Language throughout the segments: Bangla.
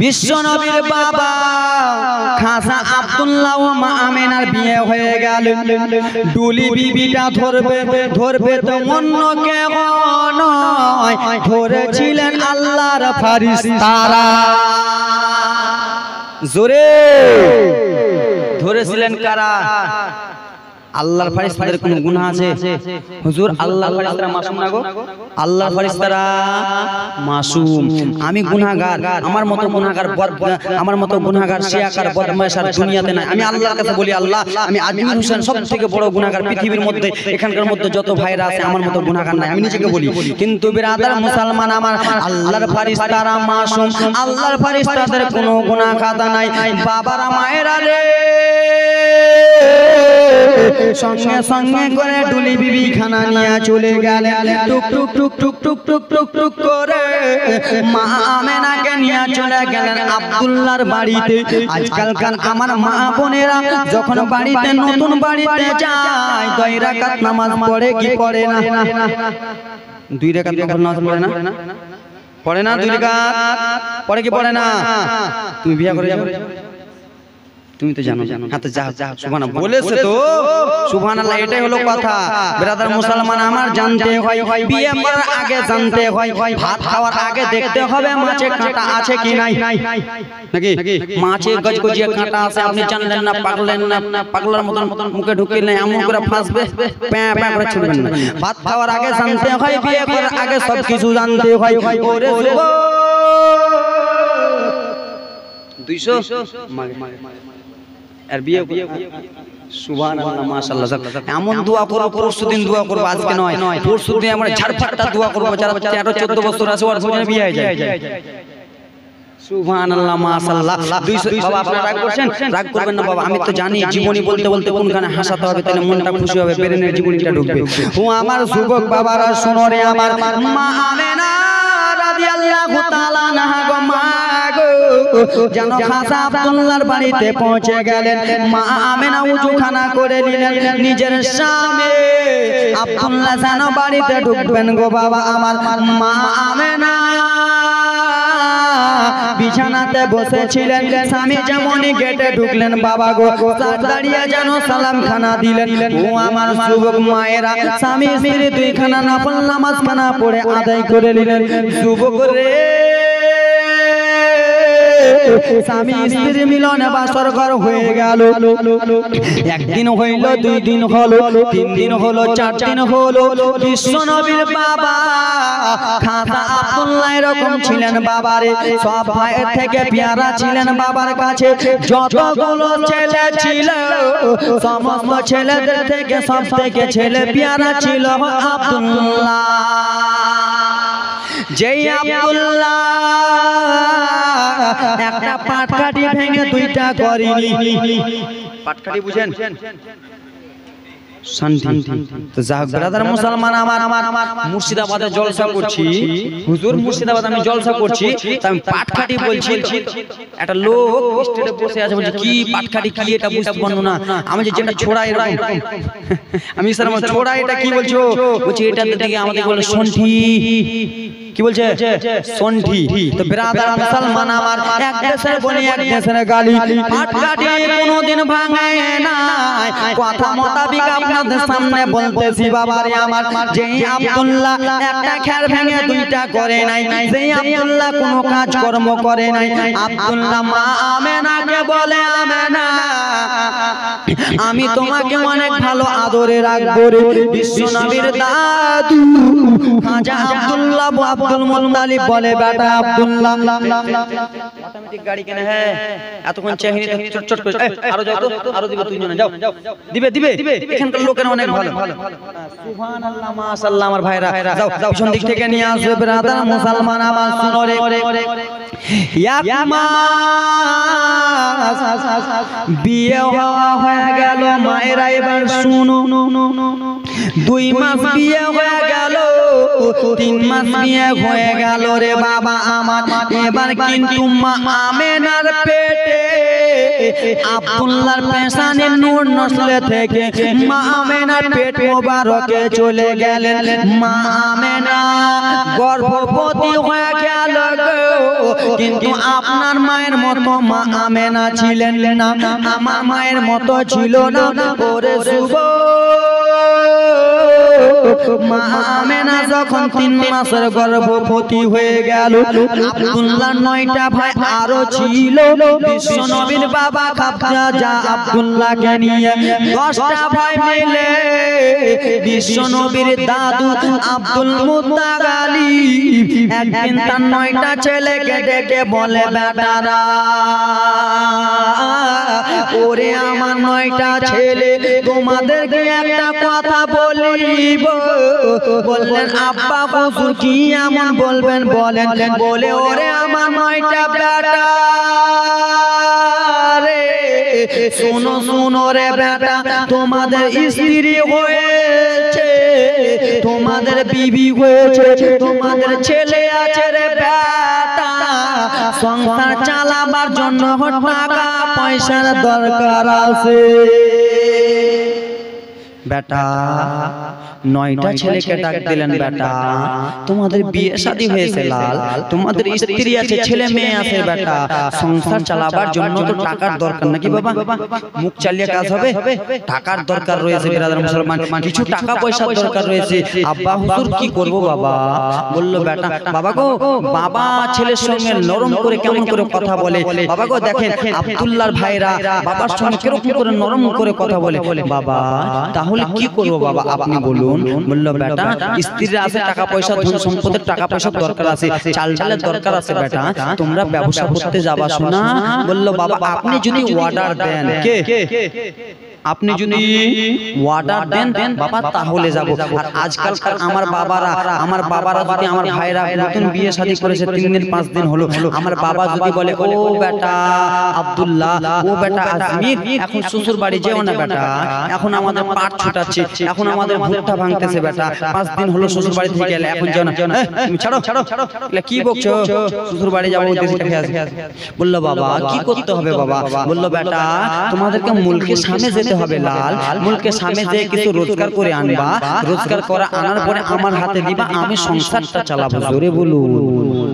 বিশ্ব নবীর বাবা খাজা আব্দুল্লাহ ও মা আমেনার বিয়ে হয়ে গেল। ডুলি বিবিটা ধরবে তো অন্য কেউ নয়, ধরেছিলেন আল্লাহর ফেরেশতারা। জোরে ধরেছিলেন কারা? আল্লাহর ফেরেশতাদের কোনো গুনাহ আছে? হুজুর আল্লাহর ফেরেশতারা মাসুম না গো? আল্লাহর ফেরেশতারা মাসুম। আমি গুনাহগার, আমার মতো গুনাহগার আমার মতো গুনাহগার শিয়াকার বদমাশ আর দুনিয়াতে নাই। আমি আল্লাহর কাছে বলি, আল্লাহ আমি আজমির হোসেন সবথেকে বড় গুনাহগার পৃথিবীর মধ্যে, এখানকার মধ্যে যত ভাইরা আছে আমার মতো গুনাহগার নাই, আমি নিজেকে বলি। কিন্তু বিরাদার মুসলমান আমার, আল্লাহর ফেরেশতারা মাসুম, আল্লাহর ফেরেশতাদের কোনো গুনাহ খাতা নাই। বাবারা মায়েরা রে, সঙ্গে সঙ্গে করে ডুলি বিবি খানা নিয়ে চলে গেলেন। টুক টুক টুক টুক টুক টুক টুক টুক করে মা আমেনাকে নিয়ে চলে গেলেন আব্দুল্লাহর বাড়িতে। আজকালকার আমার মা বোনেরা যখন বাড়িতে নতুন বাড়িতে যায় 2 রাকাত নামাজ পড়ে কি পড়ে না? 2 রাকাত নামাজ পড়ে না? পড়ে না? 2 রাকাত পড়ে কি পড়ে না? তুমি বিয়ে করে যাবে, তুমি তো জানো। হ্যাঁ তো যা সুবহানাল্লাহ বলেছে তো, সুবহানাল্লাহ, এটাই হলো কথা। ব্রাদার মুসলমান আমার, জানতে হয়, বিয়ে করার আগে জানতে হয়, ভাত খাওয়ার আগে দেখতে হবে মাছে কাঁটা আছে কি নাই, নাকি মাছে গজগজিয়া কাঁটা আছে আপনি জানলেন না, পাগলেন না, পাগলার মতন মুখে ঢুকিয়ে নেই এমন করে ফাঁসবে, প্যাঁ প্যাঁ করে ছুটবেন না। ভাত খাওয়ার আগে জানতে হয়, বিয়ে করার আগে সব কিছু জানতে হয়। ওরে যুবক 200 আর বিয়ে সুবহানাল্লাহ মাশাআল্লাহ। এমন দোয়া করব, পরশুদিন দোয়া করব, আজকে নয়, পরশুদিন আমরা ঝাড়ফাটটা দোয়া করব, যারা 13-14 বছর আছে ওর জন্য বিয়ে হয়ে যায়। সুবহানাল্লাহ মাশাআল্লাহ। 200 বাবা আপনারা রাগ করছেন? রাগ করবেন না বাবা, আমি তো জানি জীবনী বলতে বলতে কোনখানে হাসাতে হবে, তাহলে মনটা খুশি হবে, ব্রেনের জীবনীটা ঢুকবে। ও আমার যুবক বাবারা শোনো রে, আমার মা আমেনা রাদিয়াল্লাহু তাআলা আনহা গো, মা গো, জানো খাজা আব্দুল্লাহর বাড়িতে পৌঁছে গেলেন। মা আমেনা উজুখানা করে নিলেন, নিজের স্বামী আব্দুল্লাহ জানো বাড়িতে ঢুকবেন গো বাবা আমার। মা আমেনা বিছানাতে বসেছিলেন, স্বামী যেমনই গেটে ঢুকলেন বাবা গো দাঁড়িয়ে যেন সালাম খানা দিলেন। ও আমার যুবক মায়েরা, স্বামী স্ত্রী 2 খানা নফল নামাজ খানা পড়ে আদায় করে নিলেন। যুবক রে, স্বামী স্ত্রী মিলনে বাসর ঘর হয়ে গেল। 1 দিন হইল, 2 দিন হলো, 3 দিন হলো, 4 দিন হলো। বিশ্ব নবীর বাবা খাজা আব্দুল্লাহ এরকম ছিলেন বাবারে, সব ভাইয়ের থেকে পেয়ারা ছিলেন বাবার কাছে। যতগুলো ছেলে ছিল সমস্ত ছেলেদের থেকে সব থেকে ছেলে পেয়ারা ছিল আব্দুল্লাহ। যেই আব্দুল্লাহ একটা পাটকাঠি ভেঙে 2টা করেনি। পাটকাঠি বুঝেন? তো যাক ব্রাদার মুসলমান আমার, মুর্শিদাবাদে জলসা করছি, হুজুর মুর্শিদাবাদ আমি জলসা করছি, আমি পাটকাঠি বলছি। একটা লোক স্টেজে বসে আছে, বলছে কি পাটকাঠি কি এটা বুঝতে পারলো না। আমি যে যেটা ছোড়া এরকম, আমি স্যার আমার ছোড়া এটা কি বলছো? বলছি এটা দিকে আমাদের বলে সন্ঠি। কি বলছে? সন্ঠি। তো ব্রাদার মুসলমান আমার, এক দেশের বলি এক দেশের গালি, পাটকাঠি কোনোদিন ভাঙে না। কথা মোতাবিক আপনাদের সামনে বলতেছি বাবারে আমার, যে আব্দুল্লাহ একটা খের ভেঙে 2টা করে নাই, যে আব্দুল্লাহ কোনো কাজ কর্ম করে নাই। আব্দুল্লাহ মা আমেনাকে বলে, আমেনা আমি তোমাকে অনেক ভালো আদরে রাখবো রে। বিশ্ব নবীর দাদু খাজা আব্দুল্লাহ আব্দুল মুত্তালিব বলে, বেটা আব্দুল্লাহ অটোমেটিক গাড়ি কেনে, হ্যাঁ এতক্ষণ চাহিনি চট চট করে আরো যাও তো, আরো দিবে, 2 জন যাও, দিবে দিবে, এখানকার লোকেরা অনেক ভালো। সুবহানাল্লাহ মাশাআল্লাহ আমার ভাইরা, যাও পিছন দিক থেকে নিয়ে আসবে ব্রাদার মুসলমান আমার, শুনো রে। বিয়ে হয়ে গেল মায়েরা, এবার শুনো, 2 মাস বিয়ে হয়ে গেল, 3 মাস বিয়ে হয়ে গেল রে বাবা আমার। এবার কিন্তু মা আমেনার পেটে আব্দুল্লাহর পেশানির নূর নসলে থেকে মা আমেনার পেট মোবারকে চলে গেলেন। মা আমেনা গর্ভবতী হয়ে গেল গো, কিন্তু আপনার মায়ের মতো মা আমেনা ছিলেন না, আমার মায়ের মতো ছিল না। ওরে শুভ মা আমেনা যখন 3 মাসের গর্ভবতী হয়ে গেল, আব্দুল্লাহ 9টা ভাই আরো ছিল। বিশ্ব নবীর বাবা খাবজা আব্দুল্লাহকে নিয়ে 10টা ভাই মিলে বিশ্ব নবীর দাদু আব্দুল মুত্তালিব একদিন তার 9টা ছেলেকে ডেকে বলে, বেটারা ওরে আমার 9টা ছেলে, তোমাদেরকে একটা কথা বলিব। বললেন, আব্বা হুজুর কি এমন বলবেন বলেন। বলে, ওরে আমার 9টা বেটা রে, শোনো শোনো রে বেটা, তোমাদের স্ত্রী হয়েছে, তোমাদের বিবি হয়েছে, তোমাদের ছেলে আছে রে বেটা, সংসার চালাবার জন্য টাকা পয়সার দরকার আছে। বেটা 9টা ছেলেকে ডাক দিলেন, বেটা তোমাদের বিয়ে শাদী হয়েছে লাল, তোমাদের স্ত্রী আছে, ছেলে মেয়ে আছে, বেটা সংসার চালাবার জন্য তো টাকার দরকার নাকি বাবা? মুখ চালিয়ে কাজ হবে? টাকার দরকার রয়েছে বিরাদর মুসলমান, কিছু টাকা পয়সার দরকার রয়েছে। আব্বা হুজুর কি করব বাবা? বলল, বেটা বাবা গো, বাবা ছেলের সঙ্গে নরম করে কেমন করে কথা বলে। বাবা গো দেখেন আব্দুল্লাহর ভাইরা বাবার সঙ্গে কিরকম করে নরম করে কথা বলে। বাবা তাহলে কি করব বাবা আপনি বলুন। বলল, বেটা স্ত্রীরা আছে, টাকা পয়সা ধন সম্পদের টাকা পয়সা দরকার আছে, চাল ডালের দরকার আছে, বেটা তোমরা ব্যবসা করতে যাবা শোনা। বলল, বাবা আপনি যদি অর্ডার দেন, কে আপনি যদি অর্ডার দেন বাবা তাহলে যাব। আর আজকালকার আমার বাবারা যদি আমার ভাইরা নতুন বিয়ে শাদী করেছে 3 দিন 5 দিন হলো, আমার বাবা যদি বলে, ও বেটা আব্দুল্লাহ, ও বেটা আজমির, এখন শ্বশুর বাড়ি যেও না বেটা, এখন আমাদের পাট ছুটাচ্ছে, এখন আমাদের ভুট্টা ভাঙতেছে, বেটা 5 দিন হলো শ্বশুর বাড়ি থেকে গেলে, এখন যেও না, তুমি ছাড়ো এলা কি বকছো, শ্বশুর বাড়ি যাবো দেশে খেয়ে আসবে। বলল, বাবা কি করতে হবে বাবা? বলল, বেটা তোমাদেরকে মুলকের সামনে যেতে হবে লাল, মুলকের সামনে যেয়ে কিছু রোজগার করে আনবা, রোজগার করা আনার পরে আমার হাতে দিবা, আমি সংসারটা চালাবো। জোরে বলুন।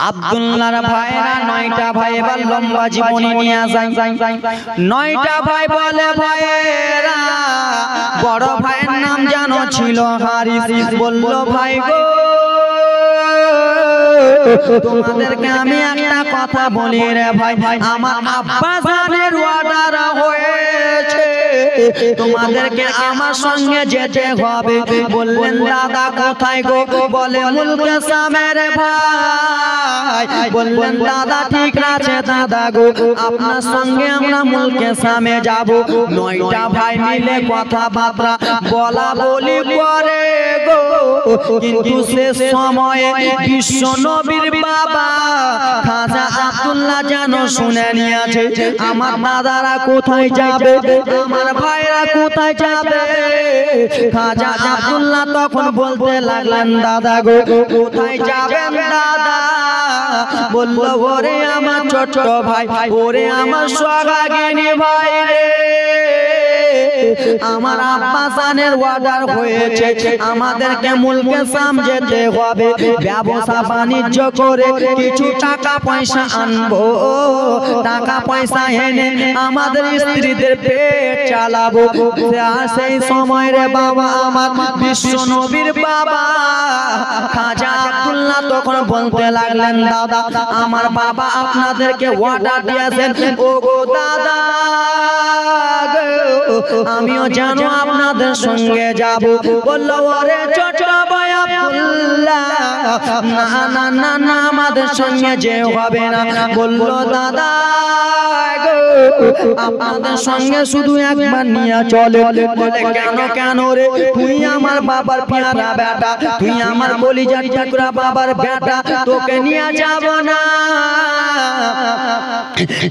আব্দুল্লাহর ভাইরা 9টা ভাই এবার লম্বা জীবনী নিয়ে যায়। 9টা ভাই বলে, ভাইরা বড় ভাইয়ের নাম জানো ছিল হারিস। বলল, ভাই গো তোমাদেরকে আমি একটা কথা বলি রে ভাই, আমার আব্বা জানের অর্ডার হয়েছে, তোমাদেরকে আমার সঙ্গে যেতে হবে। বললেন, দাদা কোথায় গো? বলে, মুলকে সামের ভাই। বললেন, দাদা ঠিক আছে দাদা গো, আপনার সঙ্গে আমরা মুলকে সামে যাব। 9টা ভাই মিলে কথাবার্তা বলা বলি করে গো, কিন্তু শেষ সময়ে বিশ্ব নবীর বাবা খাজা আব্দুল্লাহ জানো শুনে নিয়েছে, আমার দাদারা কোথায় যাবে, আমার ভাইরা কোথায় যাবে। খাজা আব্দুল্লাহ তখন বলতে লাগলেন, দাদা গো কোথায় যাবেন দাদা? বলল, ওরে আমার ছোট ভাই, ওরে আমার সোহাগিনী ভাই রে, আমার আব্বা জানের অর্ডার হয়েছে, আমাদেরকে মুলকে সাম যেতে হবে, ব্যবসা বাণিজ্য করে কিছু টাকা পয়সা আনবো, টাকা পয়সা এনে আমাদের স্ত্রীদের পেট চালাবো। সেই সময় রে বাবা আমার বিশ্ব নবীর বাবা খাজা আব্দুল্লাহ তখন বলতে লাগলেন, দাদা আমার বাবা আপনাদেরকে অর্ডার দিয়েছেন, ও গো দাদা আমিও জানো আপনাদের সঙ্গে যাব। বলল, ওরে ছোট ভাই আব্দুল্লাহ, না না না না আমাদের সঙ্গে যে হবে না। বলল, দাদা আপনাদের সঙ্গে শুধু একবার নিয়ে চলে। বলে, কেন কেন রে? তুই আমার বাবার পেয়ারা বেটা, তুই আমার কলিজার টুকরা বাবার বেটা, তোকে নিয়ে যাব না।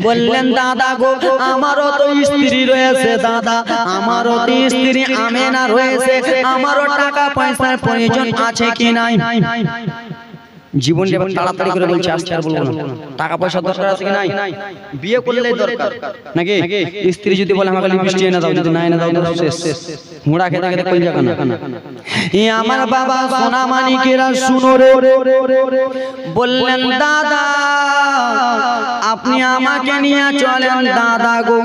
বললেন, দাদা গো আমারও তো স্ত্রী রয়েছে, দাদা আমারও তো স্ত্রী আমেনা রয়েছে, আমারও টাকা পয়সার প্রয়োজন আছে কি নাই? জীবনটা এবার তাড়াতাড়ি করে বলছি, আজকে আর বলবো না। টাকা পয়সা দরকার আছে কি নাই? বিয়ে করলে দরকার নাকি? স্ত্রী যদি বলে আমাকে লিপস্টিক এনে দাও, যদি না এনে দাও শেষ, মুড়া খেতে খেতে কই যাবে না। আমার বাবা সোনা মানিকেরা শুনো রে, বললেন দাদা আপনি আমাকে নিয়ে চলেন দাদা গো।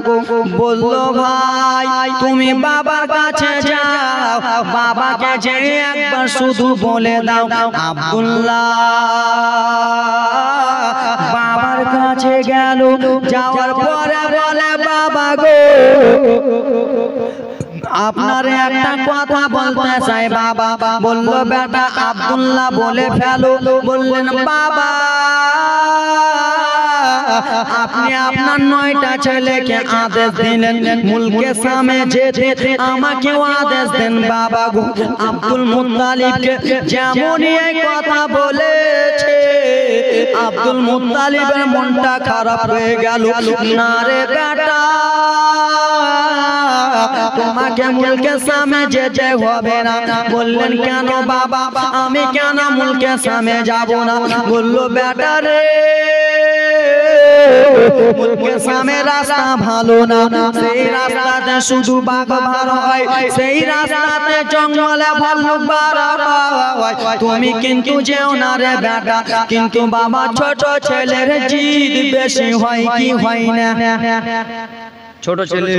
বললো ভাই তুমি বাবার কাছে যাও, বাবাকে যে একবার শুধু বলে দাও আব্দুল্লাহ। বাবার কাছে গেল, যাওয়ার পরে বলে বাবা গো আপনার একটা কথা বলতে চাই বাবা। বললো বেটা আব্দুল্লাহ বলে ফেলো। বললেন বাবা আপনি আপনার 9টা ছেলেকে আদেশ দিলেন মুলকে সামে যেতে, আমাকেও আদেশ দেন বাবা গো। আব্দুল মুত্তালিবকে যেমন এই কথা বলেছে, আব্দুল মুত্তালিবের মনটা খারাপ হয়ে গেল। না রে বেটা তোমাকে মুলকে সামে যেতে হবে না। বললেন কেন বাবা? আমি কেন মুলকে সামে যাব না? বললো বেটা রে মুলকে সামে রাস্তা ভালো না, সেই রাস্তাতে শুধু বাঘ বার হয়, সেই রাস্তাতে জঙ্গলে ভাল্লুক বার হয়। তুমি কিন্তু যেও না রে বেটা। কিন্তু বাবা ছোট ছেলের জিদ বেশি হয় কি হয় না? ছোট ছেলে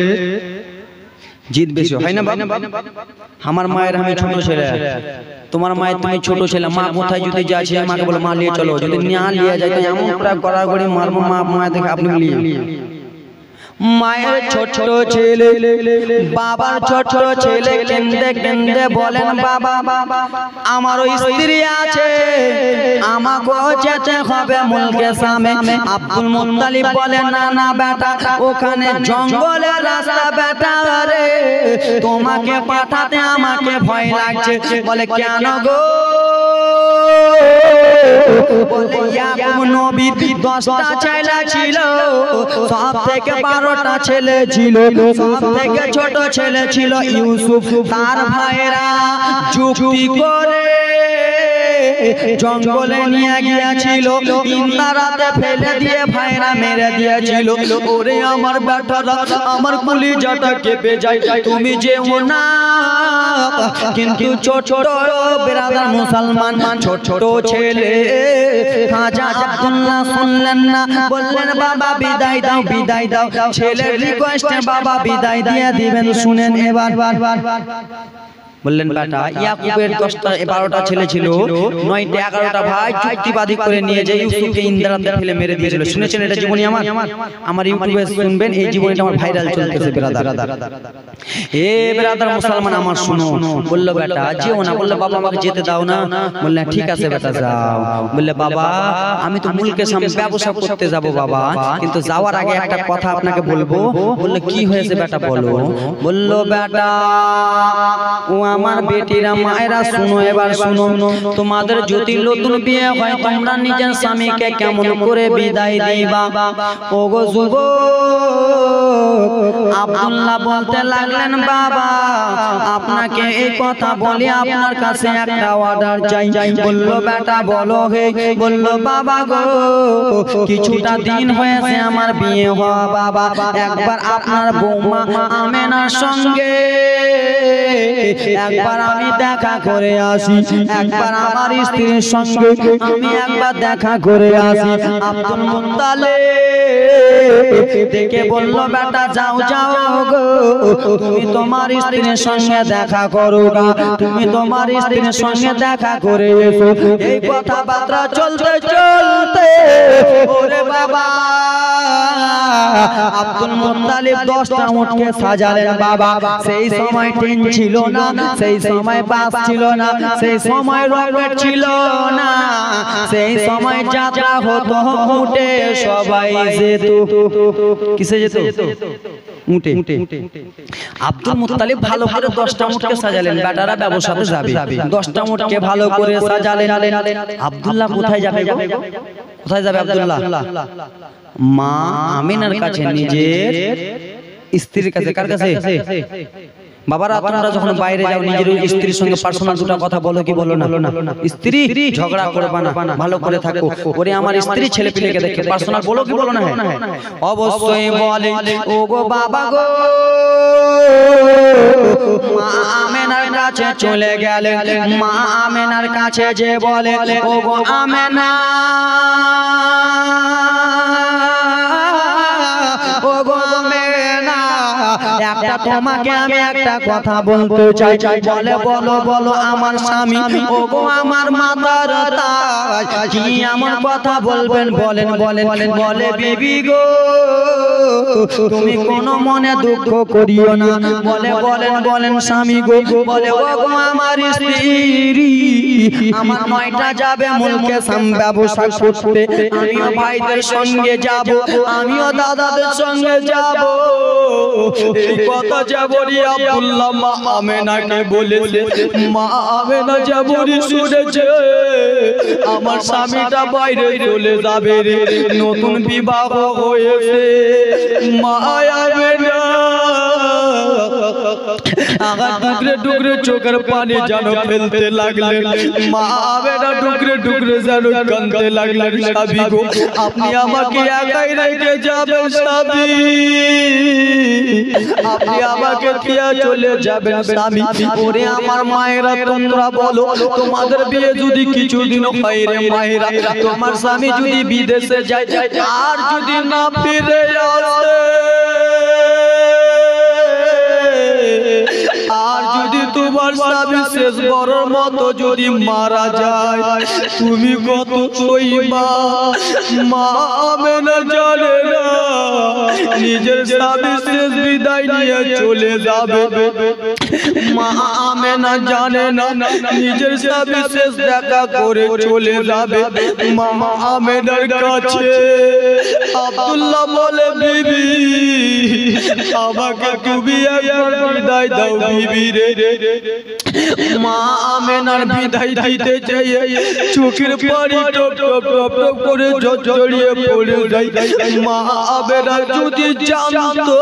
জিদ বেশি হয় না বাবা? আমার মায়ের আমি ছোট ছেলে, তোমার মায়ের তুমি ছোট ছেলে। মা কোথায় যদি যাচ্ছে মাকে বলে মা নিয়ে চলো, যদি না নিয়ে যায় তো এমন প্রায় গড়াগড়ি মারবো। মা মায়ের দেখে আপনি মায়ের ছোট ছেলে বাবার ছোট ছেলে কেন্দে কেন্দে বলেন বাবা আমারও স্ত্রী আছে, আমাকেও যেতে হবে মুলকে সামে। আব্দুল মুত্তালিব বলে না না বেটা, ওখানে জঙ্গলের রাস্তা বেটা রে, তোমাকে পাঠাতে আমাকে ভয় লাগছে। বলে কেন গো? বলে ইয়াকুব নবীর 10টা ছেলে ছিল, সব থেকে 12টা ছেলে ছিল, সব থেকে ছোট ছেলে ছিল ইউসুফ। তার ভাইরা যুক্তি করে জঙ্গলে নিয়ে গিয়েছিল, ইন্দারাতে ফেলে দিয়ে ভাইরা মেরে দিয়েছিল। ওরে আমার বেটারা, আমার কলিজাটা কেঁপে যায়, তুমি যেও না। কিন্তু ছোট বিরাদার মুসলমান ছোট ছেলে খাজা আব্দুল্লাহ শুনলেন না, বললেন বাবা বিদায় দাও বিদায় দাও। ছেলের রিকোয়েস্টে বাবা বিদায় দিয়ে দিবেন, শুনেন এবার। বললেন বেটা ইয়াকুবের 10টা 12টা ছেলে ছিল, 9টা 11টা ভাই চুক্তিবাদী করে নিয়ে যে ইউসুফকে ইন্দ্রাতে ফেলে মেরে দিয়েছিল। শুনেছেন এটা জীবনী? আমার ইউটিউবে শুনবেন, এই জীবনীটা আমার ভাইরাল চলতেছে ব্রাদার। এ ব্রাদার মুসলমান আমার শুনো। বললো বেটা যেও না। বললো বাবা আমাকে যেতে দাও না। বললেন ঠিক আছে বেটা যাও। বললে বাবা আমি তো মুলকে সামনে ব্যবসা করতে যাব বাবা, কিন্তু যাওয়ার আগে একটা কথা আপনাকে বলবো। বললো কি হয়েছে বেটা বলো। বললো বেটা ও আমার বেটিরা মায়েরা শুনো, এবার শুনো। তোমাদের যদি নতুন বিয়ে হয় তোমরা নিজের স্বামীকে কেমন করে বিদায় দিবা? ওগো যুবক, আব্দুল্লাহ বলতে লাগলেন বাবা আপনাকে এই কথা বলি আপনার কাছে একটা অর্ডার চাই। বললো বেটা বলো হে। বললো বাবা গো কিছুটা দিন হয়েছে আমার বিয়ে হওয়া বাবা, একবার আপনার বৌমা আমেনার সঙ্গে একবার আমি দেখা করে আসি, একবার আমার স্ত্রীর সঙ্গে আমি একবার দেখা করে আসি। আব্দুল মুত্তালিব দেখে বলল বেটা যাও যাও গো, তুমি তোমার স্ত্রীর সঙ্গে দেখা করো না, তুমি তোমার স্ত্রীর সঙ্গে দেখা করে এসো। এই কথাবার্তা চলতে চলতে ওরে বাবা আব্দুল মুত্তালিব 10টা উটকে সাজালেন বাবা। সেই সময় ট্রেন ছিল না, সেই সময় বাস ছিল না, সেই সময় রকেট ছিল না, সেই সময় যাত্রা হতো উটে। সবাই যেত কিসে যেত? উটে। আব্দুল মুত্তালিব ভালো করে 10টা উটকে সাজালেন, বেটারা ব্যবসাতে যাবে। 10টা উটকে ভালো করে সাজালেন। আব্দুল্লাহ কোথায় যাবে? কোথায় যাবে আব্দুল্লাহ? মা আমিনার কাছে, নিজের স্ত্রীর কাছে। কার কাছে? বাবারা তোমরা যখন বাইরে যাও নিজের স্ত্রীর সঙ্গে পার্সোনাল দুটো কথা বলো কি বলো না? স্ত্রী ঝগড়া করবা না, ভালো করে থাকো। ওরে আমার স্ত্রী ছেলে পিলেকে দেখে পার্সোনাল বলো কি বলো না? অবশ্যই বলে। ও গো বাবা গো, মা আমেনার কাছে চলে গেলে, মা আমেনার কাছে যে বলে, ও গো আমেনা, ও গো আমেনা, একটা তোমাকে আমি একটা কথা বলতে চাই। বলে বলো বলো আমার স্বামী, ও গো আমার মাতার তাই, কি এমন কথা বলবেন বলেন বলেন। বলে বিবি গো, তুমি কোনো মনে দুঃখ করিও না। বলে বলেন বলেন স্বামী গো। বলে ও গো আমার স্ত্রী, আমার 9টা যাবে মুলকে সাম ব্যবসা করতে, আমিও ভাইদের সঙ্গে যাব, আমিও দাদাদের সঙ্গে যাব। এই কথা যাবরি আব্দুল্লাহ মা আমেনাকে বলেছে। মা আমেনা যাবরি শুনেছে আমার স্বামীটা বাইরে চলে যাবে রে, নতুন বিবাহ হয়েছে। মা আমেনা আগা ডুকরে ডুকরে চোখের পানি যেন ফেলতে লাগলেন। মা আমেনা ডুকরে ডুকরে যেন কাঁদতে লাগলেন। স্বামী গো, আপনি আমাকে একাই রেখে যাবেন স্বামী, আপনি আমাকে দিয়ে চলে যাবেন স্বামী। ওরে আমার মায়েরা তোমরা বলো, তোমাদের বিয়ে যদি কিছুদিন হয় রে মায়েরা, তোমার স্বামী যদি বিদেশে যায় আর যদি না ফিরে আসে, আর যদি তোমার স্বামী শেষবারের মতো যদি মারা যায়, তুমি কত সইবা? মা আমেনা জানে না নিজের স্বামী শেষ বিদায় নিয়ে চলে যাবে। মা আমেনা জানে না নিজের স্বামী শেষ দেখা করে চলে যাবে। মা আমেনার কাছে আব্দুল্লাহ বলে, বিবি আমাকে তুমি একবার বিদায় দাও বিবি রে। মা আমেনার বিদায় দিতে চাইয়ে চোখের পানি টপ টপ টপ টপ করে ঝরঝরিয়ে পড়ে যায়। মা আমেনা যদি জানতো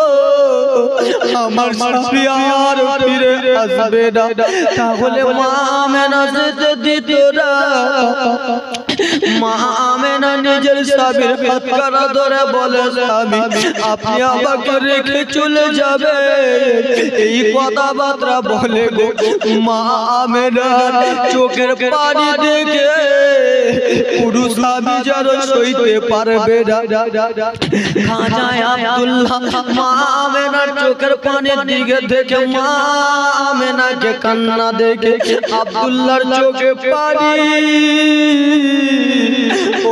আমার স্বামী আর ফিরে আসবে না, তাহলে মা আমেনা যেতে দিত না। মা আমেনা নিজের স্বামীর হাতখানা ধরে বলে, স্বামী আপনি আমাকে রেখে চলে যাবে। এই কথাবার্তা বলে গো মা আমেনার চোখের পানি দেখে পুরো স্বামী যেন সইতে পারবে না। খাজায় আব্দুল্লাহ মা আমেনার চোখের পানির দিকে দেখে, মা আমেনাকে কান্না দেখে আব্দুল্লাহর চোখে পানি।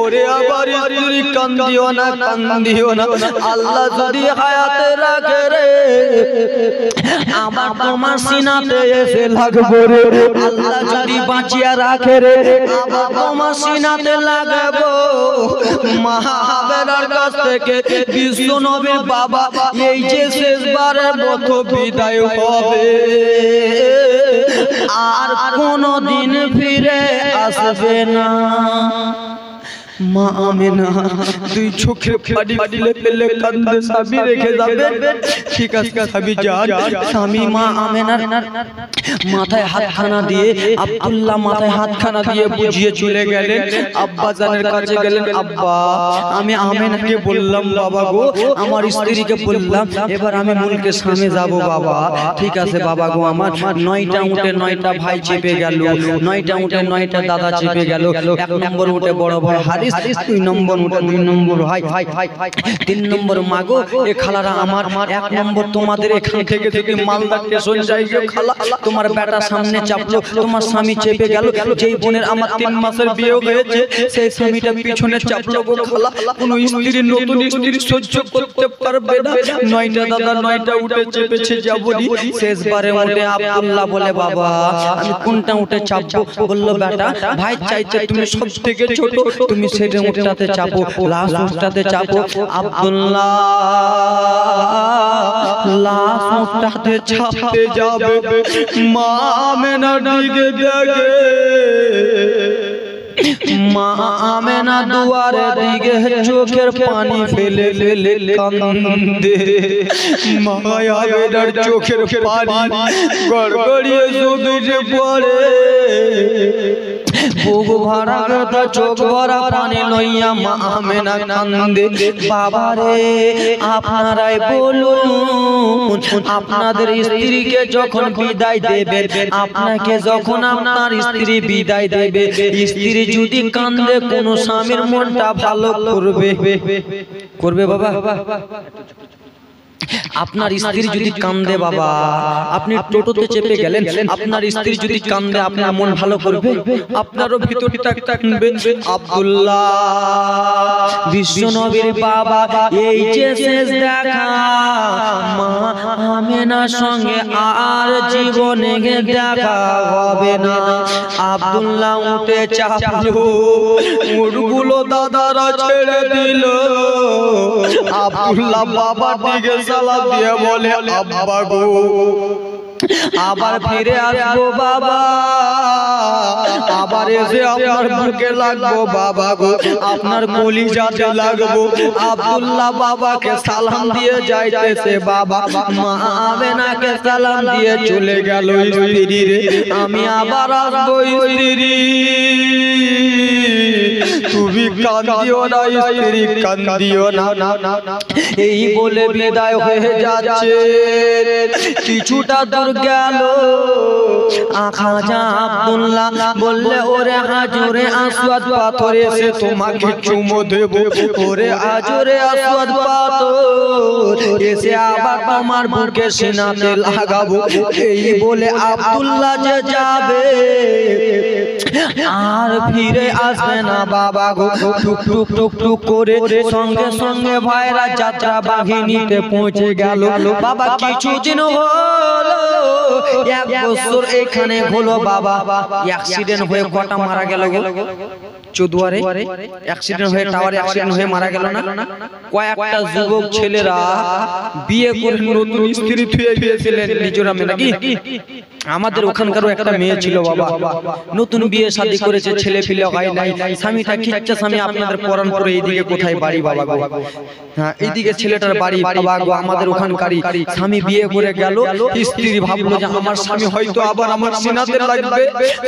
ওরে আবার স্ত্রী কান্দিও না, কান্দিও না, আল্লাহ যদি হায়াতে রাখে রে, আবার তোমার সিনাতে এসে লাগবো রে। আল্লাহ যদি বাঁচিয়ে রাখে রে, আবার তোমার সিনাতে লাগাবো। মা আমেনার কাছ থেকে বিশ্ব নবীর বাবা এই যে শেষবারের মতো বিদায় হবে, আর কোনদিন ফিরে আসবে না। মা আমেনা দুই চোখে পানি ফেলে ফেলে কাঁদে, স্বামী রেখে যাবে। ঠিক আছে স্বামী যান। স্বামী মা আমেনার মাথায় হাতখানা দিয়ে, আব্দুল্লাহ মাথায় হাতখানা দিয়ে বুঝিয়ে চলে গেলেন। আব্বা জানের কাছে গেলেন, আব্বা আমি আমেনাকে বললাম বাবা গো, আমার স্ত্রীকে বললাম এবার আমি মুলকে সামনে যাব বাবা। ঠিক আছে বাবা গো, আমার 9টা উঠে 9টা ভাই চেপে গেল, 9টা উঠে 9টা দাদা চেপে গেল। 1 নম্বর উঠে বড় বড় হারিস, 2 নম্বর উঠে 2 নম্বর ভাই, 3 নম্বর মাগো এ খালারা আমার, 1 নম্বর তোমাদের এখান থেকে যদি মালদা স্টেশন যাই গো খালা, তোমার বেটা সামনে চাপলো, তোমার স্বামী চেপে গেল। যেই বোনের আমার 3 মাসের বিয়ে হয়েছে সেই স্বামীটা পিছনে চাপলো গো খালা। কোন স্ত্রী নতুন স্ত্রী সহ্য করতে পারবে না। 9টা দাদা 9টা উঠে চেপেছে যাবনি। শেষবারে উঠে আব্দুল্লাহ বলে, বাবা আমি কোনটা উঠে চাপবো? বললো বেটা ভাই চাইছে তুমি সব থেকে ছোট, তুমি সেটা উঠটাতে চাপো, লাস্ট উঠটাতে চাপো। আব্দুল্লাহ লাস্ট উঠটাতে চাপতে যাবে, মা আমেনা দিকে দেখে মা আমেনা দুয়ারে দিকে চোখের পানি ফেলে ফেলে কান্দে। মায়া বেটার চোখের পানি গড়গড়িয়ে চোখে পড়ে। বুক ভরা কথা চোখ ভরা পানি লইয়া মা আমেনা কান্দে। বাবারে আপনারাই বলুন, আপনাদের স্ত্রীকে যখন বিদায় দেবে, আপনাকে যখন আপনার স্ত্রী বিদায় দেবে, স্ত্রী যদি কান্দে কোন স্বামীর মনটা ভালো করবে? করবে বাবা? আপনার স্ত্রী যদি কান্দে বাবা, আপনি টোটোতে চেপে গেলেন, আপনার স্ত্রী যদি কান্দে আপনার মন ভালো করবে? আপনারও ভিতরটা কাঁদবে। আব্দুল্লাহ বিশ্ব নবীর বাবা, এই যে শেষ দেখা মা আমেনার সঙ্গে আর জীবনে দেখা হবে না। আব্দুল্লাহ উঠে চাপলো, উটগুলো দাদারা ছেড়ে দিল। আব্দুল্লাহ বাবার দিকে সালাম দিয়ে বলে, আব্বা গো আবার ফিরে আসবো বাবা, আবার এসে আপনার বুকে লাগবো বাবা গো, আপনার কলিজাতে লাগবো। আব্দুল্লাহ বাবাকে সালাম দিয়ে যাইতেছে বাবা, মা আমেনাকে সালাম দিয়ে চলে গেল। স্ত্রী রে আমি আবার আসবো, স্ত্রী তুমি কান্দিও না, স্ত্রী কান্দিও না। এই বলে বিদায় হয়ে যাচ্ছে। কিছুটা দূর গেল, খাজা আব্দুল্লাহ বললে, ওরে হাজরে আসওয়াদ পাথর এসে তোমাকে চুমো দেব। ওরে হাজরে আসওয়াদ পাথর এসে আবার তোমার বুকে সিনাতে লাগাবো। এই বলে আব্দুল্লাহ যে যাবে আর ফিরে আসবে না বাবা গো। টুক টুক টুক টুক করে সঙ্গে সঙ্গে ভাইরা যাত্রা বাহিনীতে পৌঁছে গেল। বাবা কিছুদিন হলো, এক বছর এখানে হলো বাবা। অ্যাক্সিডেন্ট হয়ে কটা মারা গেল গো? চৌদুয়ারে অ্যাক্সিডেন্ট হয়ে, টাওয়ারে অ্যাক্সিডেন্ট হয়ে মারা গেল না? কয়েকটা যুবক ছেলেরা বিয়ে করে নতুন স্ত্রী থুয়ে গিয়েছিলেন মিজোরামে নাকি? আমাদের ওখানকারও একটা মেয়ে ছিল বাবা, নতুন বিয়ে শাদী করেছে, ছেলে ফিলে হয় নাই, স্বামীটা খিচ্ছা স্বামী। আপনাদের পরান পরে এইদিকে কোথায় বাড়ি বাবা গো? হ্যাঁ এইদিকে ছেলেটার বাড়ি বাবা গো। আমাদের ওখানকারই স্বামী বিয়ে করে গেল, স্ত্রী ভাবলো যে আমার স্বামী হয়তো আবার আমার সিনাতে লাগবে,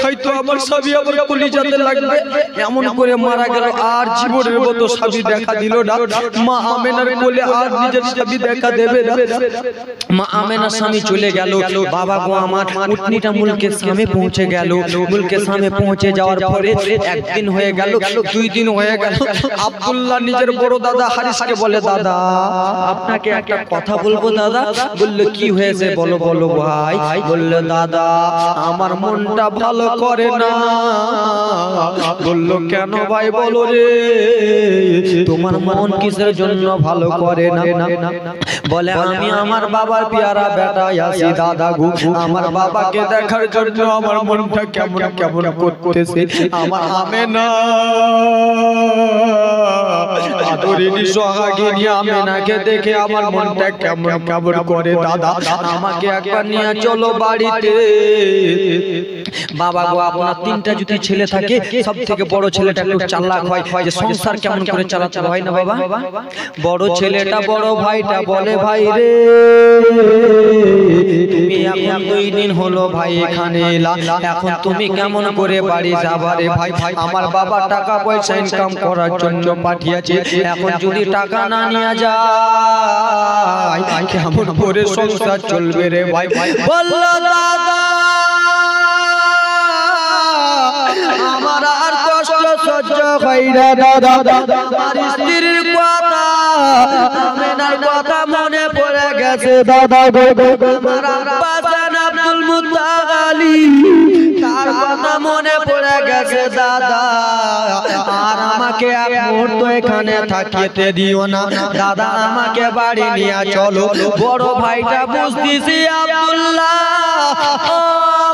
হয়তো আমার স্বামী আবার কলিজাতে লাগবে, এমন করে মারা গেল। আর জীবনের মতো স্বামী দেখা দিল না। মা আমেনার কোলে আর নিজের স্বামী দেখা দেবে না। মা আমেনার স্বামী চলে গেল বাবা গো। আমার উটনিটা মুলকের সামনে পৌঁছে গেল। মুলকের সামনে পৌঁছে যাওয়ার পরে একদিন হয়ে গেল, 2 দিন হয়ে গেল। আব্দুল্লাহ নিজের বড় দাদা হারিসকে বলে, দাদা আপনাকে একটা কথা বলবো দাদা। বললো কি হয়েছে বলো বলো ভাই। বললো দাদা আমার মনটা ভালো করে না। বললো কেন ভাই বলো রে, তোমার মন কিসের জন্য ভালো করে না? বলে আমি আমার বাবার পেয়ারা বেটা আছি দাদা গো, আমার বাবাকে দেখার জন্য আমার মনটা কেমন কেমন করতেছে। আমার আমেনা আদরিনী সোহাগিনী আমেনাকে দেখে আমার মনটা কেমন কেমন করে। দাদা আমাকে একবার নিয়ে চলো বাড়িতে। বাবা গো আপনার 3টা যদি ছেলে থাকে, সব থেকে বড় ছেলেটা একটু চালাক হয়, যে সংসার কেমন করে চালাতে হয় না বাবা। বড় ছেলেটা বড় ভাইটা বলে, ভাই রে তুমি এখন 2 দিন হলো ভাই এখানে এলা, এখন তুমি কেমন করে বাড়ি যাবা রে ভাই? আমার বাবা টাকা পয়সা ইনকাম করার জন্য পাঠিয়েছে, এখন যদি টাকা না নিয়ে যায় কেমন করে সংসার চলবে রে ভাই? বললো দাদা আমার আর কষ্ট সহ্য হয় না দাদা, আমার স্ত্রীর কথা আমেনার কথা মনে পড়ে গেছে দাদা গো। আমার আব্বা জান আব্দুল মুত্তালিব তার কথা মনে পড়ে গেছে দাদা। আর আমাকে এক মুহূর্ত এখানে থাকিতে দিও না দাদা, আমাকে বাড়ি নিয়ে চলো। বড় ভাইটা বুঝতেছি আব্দুল্লাহ, ও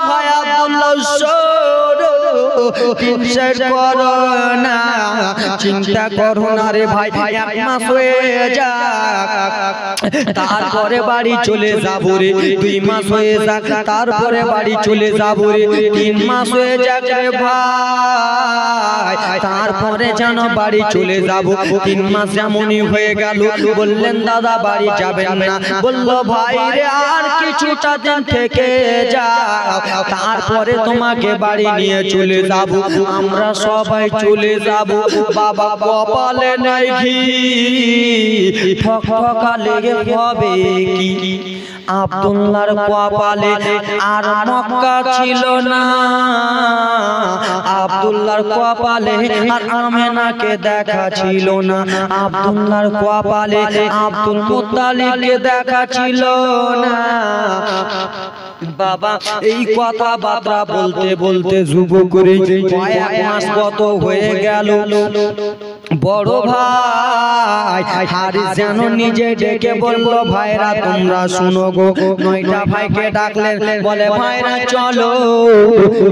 ভাই আব্দুল্লাহ শোনো, তিন সাইড করো না, চিন্তা করো না রে ভাই, এক মাস হয়ে যাক তারপরে বাড়ি চলে যাবো রে, 2 মাস হয়ে যাক তারপরে বাড়ি চলে যাবো রে, 3 মাস হয়ে যাক রে ভাই তারপরে যেন বাড়ি চলে যাবো। 3 মাস যেমনই হয়ে গেল, বললেন দাদা বাড়ি যাবেন না, বললো ভাই রে আর কিছুটা দিন থেকে যাও তারপরে তোমাকে বাড়ি নিয়ে চলে যাবো। আমরা সবাই চলে যাবো, বাবা কপালে নাই ঘি, ঠক ঠকা লেগে হবে কি, আব্দুল্লাহর কপালে আর মক্কা ছিল না, আব্দুল্লাহর কপালে আর আমেনাকে দেখা ছিল না, আব্দুল্লাহর কপালে আব্দুল মুত্তালিবকে দেখা ছিল না। বাবা এই কথা বার্তা বলতে বলতে যুবক করে কয়েক মাস কত হয়ে গেল, বড় ভাই হারিস যেন নিজে ডেকে বলল ভাইরা তোমরা শুনো গো, 9টা ভাইকে ডাকলেন, বলে ভাইরা চলো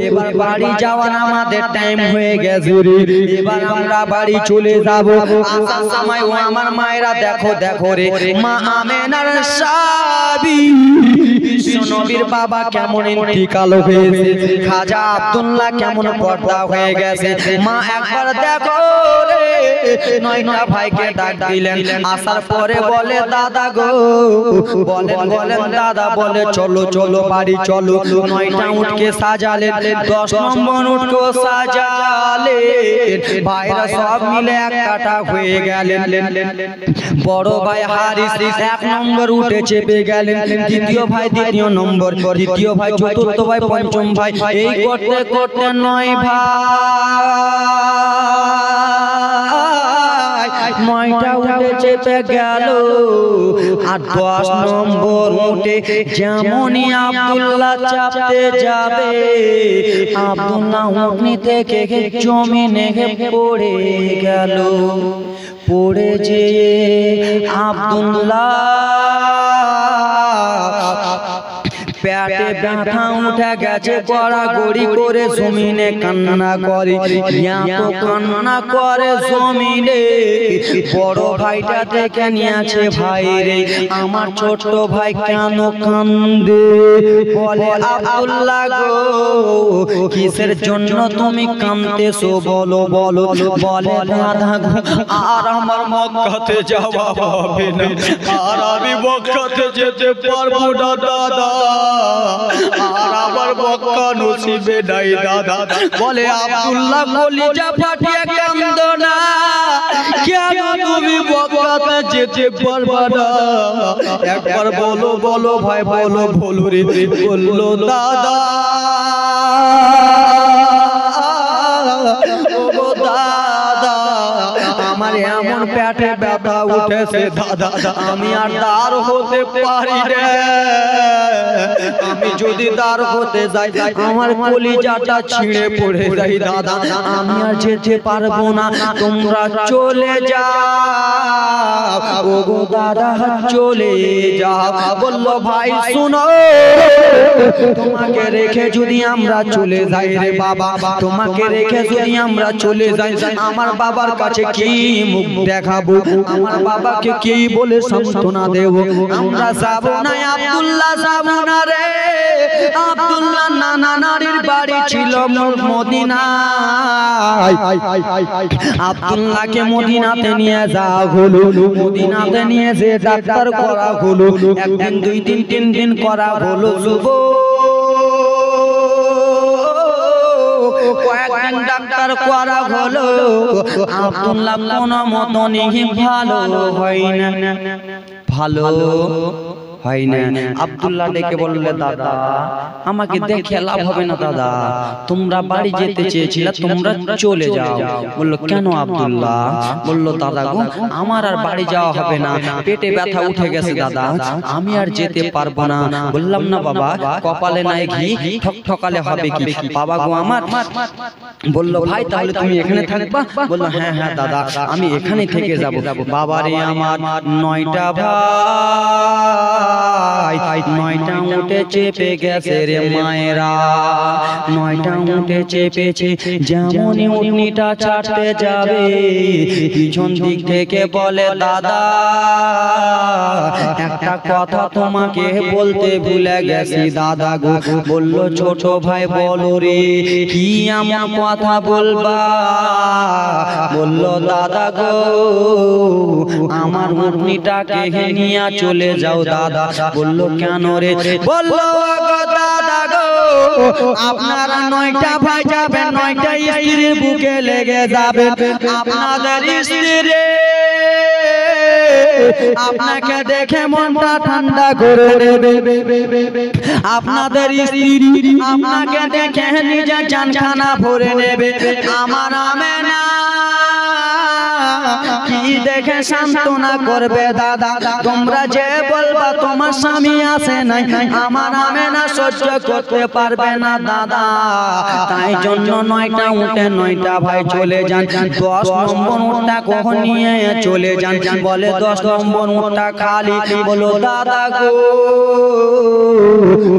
এবার বাড়ি যাওয়ার আমাদের টাইম হয়ে গেছে রে, এবার আমরা বাড়ি চলে যাব। আসার সময় ও আমার মায়েরা দেখো দেখো রে, মা আমেনার সাবি নবীর বাবা কেমন ইন্তিকাল হয়েছে, খাজা আব্দুল্লাহ কেমন পর্দা হয়ে গেছে, মা একবার দেখো রে। 9টা ভাইকে ডাক দিলেন, আসার পরে বলে দাদা গো, বলেন দাদা, বলে চলো চলো বাড়ি চলো। 9টা উটকে সাজালেন, 10 নম্বর উটকে সাজালেন, ভাইরা সব মিলে এক কাটা হয়ে গেলেন। বড় ভাই হারিস 1 নম্বর উঠে চেপে গেলেন, দ্বিতীয় ভাই 2 নম্বর, তৃতীয় ভাই চতুর্থ ভাই পঞ্চম ভাই, এই করতে করতে 9 ভাই 9টা উঠে চেপে গেল। আর 10 নম্বর উঠে যেমনই আব্দুল্লাহ চাপতে যাবে, আব্দুল্লাহ উঠনি থেকে জমিনে পড়ে গেল, পড়ে যেয়ে আব্দুল্লাহ পেটে ব্যথা উঠে গেছে, গড়াগড়ি করে জমিনে কান্না করে, এত কান্না করে জমিনে। বড় ভাইটা দেখে নিয়েছে, ভাই রে আমার ছোট ভাই কেন কান্দে, বলে আব্দুল্লাহ গো কিসের জন্য তুমি কাঁদতেছো বলো বলো, বলে দাদা গো আর আমার মক্কাতে যাওয়া হবে না, আর আমি মক্কাতে যেতে পারবো না দাদা, আর আমার মক্কা নসিবে নাই দাদা। বলে আব্দুল্লাহ কলিজা ফাটিয়ে কাঁদো না, কেন তুমি মক্কাতে যেতে পারবে না, একবার বলো বলো ভাই বলো, বলো রে। বললো দাদা ও দাদা আমার এমন পেটে ব্যথা উঠেছে দাদা, আমি আর দাঁড় হতে পারি রে, আমি যদি দাঁড় হতে যাই আমার কলিজাটা ছিঁড়ে পড়ে যাই দাদা, আমি আর যেতে পারবো না, তোমরা চলে যাও ও গো দাদা চলে যাও। বললো ভাই শুনো, তোমাকে রেখে যদি আমরা চলে যাই রে বাবা, তোমাকে রেখে যদি আমরা চলে যাই আমার বাবার কাছে কি মুখ দেখাবো, আমার বাবাকে কি বলে সান্ত্বনা দেব, আমরা যাব না আব্দুল্লাহ, যাব না রে। আব্দুল্লাহ নানা নারীর বাড়ি ছিল মদিনায়, আব্দুল্লাহকে মদিনাতে নিয়ে যাওয়া হলো, মদিনাতে নিয়ে যে ডাক্তার করা হলো, 1 দিন 2 দিন 3 দিন করা হলো, কয়েকদিন ডাক্তার করা হলো, আব্দুল্লাহ কোনো মতনই ভালো হয় না, ভালো হয় না। আব্দুল্লাহ ডেকে বললে দাদা আমাকে দেখে লাভ হবে না দাদা, তোমরা বাড়ি যেতে চেয়েছিলে তোমরা চলে যাও। বললো কেন আব্দুল্লাহ? বললো দাদা গো আমার আর বাড়ি যাওয়া হবে না, পেটে ব্যথা উঠে গেছে দাদা, আমি আর যেতে পারবো না। বললাম না বাবা কপালে নাই ঘি, ঠক ঠকালে হবে কি বাবা গো আমার। বললো ভাই তাহলে তুমি এখানে থাকবা? বললো হ্যাঁ হ্যাঁ দাদা আমি এখানে থেকে যাব। বাবারে আমার 9টা ভাই ভাই 9টা উঠে চেপে গেছে রে মায়েরা 9টা উঠে চেপেছে যেমনই উটনিটা ছাড়তে যাবে পিছন দিক থেকে বলে দাদা একটা কথা তোমাকে বলতে ভুলে গেছি দাদা গো বলল ছোট ভাই বলো রে কি এমন কথা বলবা বলল দাদা গো আমার উটনিটাকে নিয়ে চলে যাও দাদা বলল কেন রে বলল দাদা গো আপনারা 9টা ভাই যাবেন 9টা স্ত্রীর বুকে লেগে যাবে আপনাদের স্ত্রী আপনাকে দেখে মনটা ঠান্ডা করে নেবে আপনাদের স্ত্রী আপনাকে দেখে নিজের জানখানা ভরে নেবে আমার আমেনা কি দেখে সান্ত্বনা করবে দাদা তোমরা যে বলবা তোমার স্বামী আছে নাই আমার আমেনা সহ্য করতে পারবে না দাদা তাই জন্য 9টা উঠে 9টা ভাই চলে যান 10 নম্বর উটটা কখন নিয়ে চলে যান বলে 10 নম্বর উটটা খালি বলো দাদা গো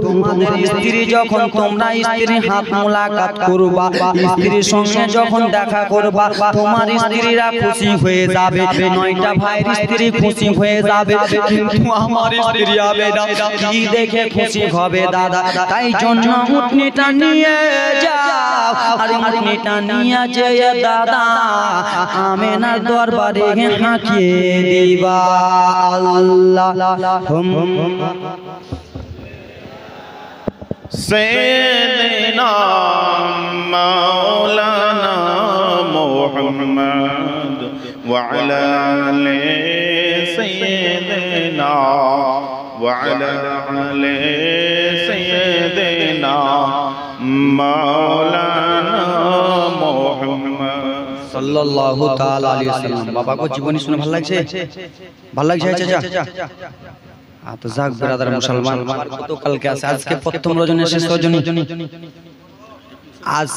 তোমাদের স্ত্রী যখন তোমরা স্ত্রী হাত মোলাকাত করবা স্ত্রীর সঙ্গে যখন দেখা করবা তোমার স্ত্রীরা খুশি হয়ে যাবে 9টা ভাইয়ের স্ত্রী খুশি হয়ে যাবে কিন্তু আমার স্ত্রী হবে না কি দেখে খুশি হবে দাদা তাই জন্য উটনিটা নিয়ে যাও আর উটনিটা নিয়ে যেয়ে দাদা আমেনার দরবারে হাঁকিয়ে দিবা আল্লাহ سيدنا مولانا محمد وعلى آل سيدنا وعلى آل سيدنا مولانا محمد সাল্লাল্লাহু তাআলা আলাইহি ওয়াসাল্লাম বাবা কো জীবনী শুনে ভালো লাগছে চাচা তো যাক ব্রাদার মুসলমান কত কালকে আছে আজকে প্রথম রজনী শেষ রজনী আজ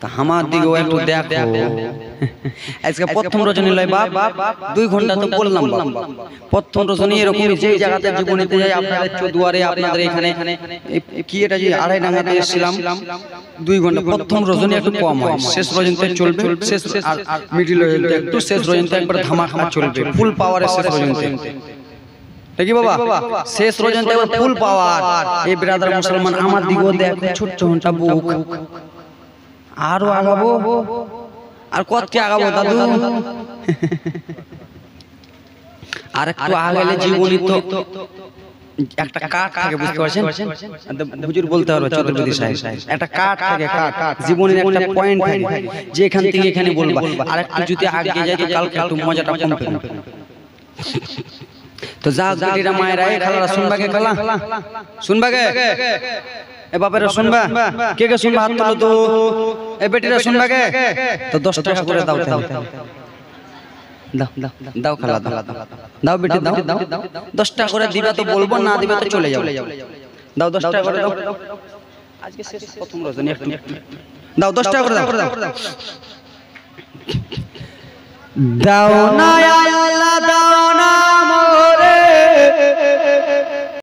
তা আমার দিকে একটু দেখো আজকে প্রথম রজনী লয় বাপ 2 ঘন্টা তো বললাম প্রথম রজনী এরকম যে জায়গাতে জীবনীতে যাই আপনাদের চৌদুয়ারে আপনাদের এখানে কি এটা যে আড়াই ডাঙ্গাতে এসেছিলাম 2 ঘন্টা প্রথম রজনী একটু কম হয় শেষ রজনীতে চলবে শেষ আর মিডল রজনীতে একটু শেষ রজনীতে একবার ধামাকা চলবে ফুল পাওয়ারে শেষ রজনীতে ঠিক বাবা শেষ রজনীতে একবার ফুল পাওয়ার এই ব্রাদার মুসলমান আমার দিকেও দেখো ছোট ছোটটা বুক আরো আগাবো আর কত কি আগাবো দাদু আর একটু আগালে জীবনী তো একটা কাঠ থাকে বুঝতে পারছেন হুজুর বলতে পারবে চতুর্বেদী সাহেব একটা কাঠ থাকে কাঠ জীবনের একটা পয়েন্ট থাকে যে এখান থেকে এখানে বলবা আর একটু যদি আগে যায় তো কালকে একটু মজাটা কম পেলাম তো যা গলিরা মায়েরা এই খালারা শুনবাগে খালা শুনবাগে এ বাপেরা শুনবা কে কে শুনবা হাত তোলো তো এ বেটিরা শুনবাগে তো 10 টাকা করে দাও দাও দাও খালা দাও বেটি দাও 10 টাকা করে দিবা তো বলবো না দিবা তো চলে যাও দাও 10 টাকা করে দাও আজকে শেষ প্রথম রজনী একটু দাও 10 টাকা করে দাও দাও না